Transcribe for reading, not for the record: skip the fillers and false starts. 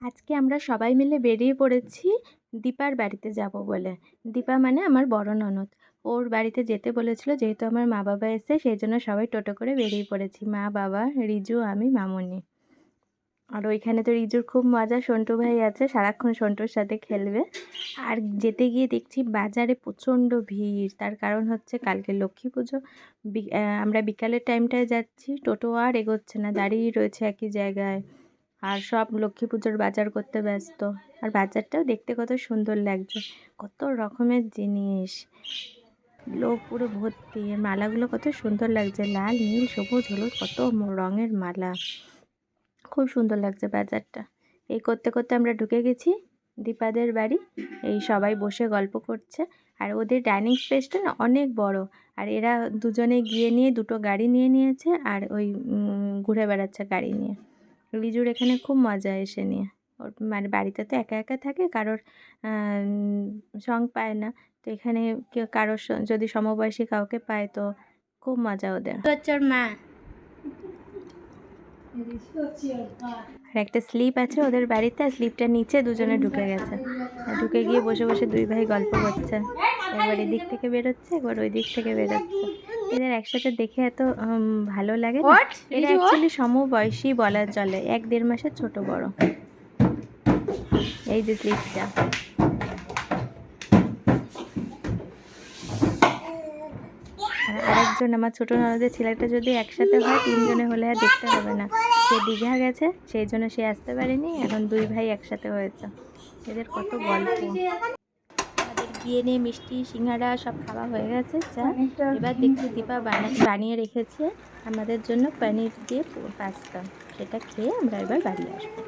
আজকে আমরা সবাই মিলে বেরিয়ে পড়েছি দীপার বাড়িতে যাব বলে। দীপা মানে আমার বড় ননদ। ওর বাড়িতে যেতে বলেছিল, যেহেতু আমার মা বাবা এসে, সেই জন্য সবাই টোটো করে বেরিয়ে পড়েছি, মা বাবা রিজু আমি মামুনি। আর ওইখানে তো রিজুর খুব মজা, সন্টু ভাই আছে, সারাক্ষণ সন্টুর সাথে খেলবে। আর যেতে গিয়ে দেখছি বাজারে প্রচণ্ড ভিড়, তার কারণ হচ্ছে কালকে লক্ষ্মী পুজো। আমরা বিকালের টাইমটায় যাচ্ছি, টোটো আর এগোচ্ছে না, দাঁড়িয়ে রয়েছে একই জায়গায়। আর সব লক্ষ্মী পুজোর বাজার করতে ব্যস্ত। আর বাজারটাও দেখতে কত সুন্দর লাগছে, কত রকমের জিনিস, লোক পুরো ভর্তি। মালাগুলো কত সুন্দর লাগছে, লাল নীল সবুজ হলুদ, কত রঙের মালা, খুব সুন্দর লাগছে বাজারটা। এই করতে করতে আমরা ঢুকে গেছি দীপাদের বাড়ি। এই সবাই বসে গল্প করছে। আর ওদের ডাইনিং স্পেসটা না অনেক বড়। আর এরা দুজনে গিয়ে নিয়ে দুটো গাড়ি নিয়ে নিয়েছে, আর ওই ঘুরে বেড়াচ্ছে গাড়ি নিয়ে। রিজুর এখানে খুব মজা এসে নিয়ে। ওর মানে বাড়িতে তো একা একা থাকে, কারোর সঙ্গ পায় না। তো এখানে কারোর যদি সমবয়সী কাউকে পায় তো খুব মজা ওদের। তোর মা আর একটা স্লিপ আছে ওদের বাড়িতে, আর স্লিপটার নিচে দুজনে ঢুকে গেছে। ঢুকে গিয়ে বসে বসে দুই ভাই গল্প করছে, একবার এদিক থেকে বেরোচ্ছে, একবার ওই দিক থেকে বেরোচ্ছে। এদের একসাথে দেখে এত ভালো লাগে না। এরা অ্যাকচুয়ালি সমবয়সী বলা চলে, 1-1.5 মাসের ছোট বড়। এই যে স্লিপটা। আরেকজন আমার ছোটো ননদের ছেলেটা যদি একসাথে হয়, 3 জনে হলে আর দেখতে হবে না। সে দীঘা গেছে, সেই জন্য সে আসতে পারেনি, এখন দুই ভাই একসাথে হয়েছে। এদের কত গল্প। আমাদের গিয়ে নিয়ে মিষ্টি সিঙ্গাড়া সব খাওয়া হয়ে গেছে, চা। এবার দেখছি দীপা বানিয়ে রেখেছে আমাদের জন্য পনির দিয়ে পাস্তা। সেটা খেয়ে আমরা এবার বাড়ি আসবো।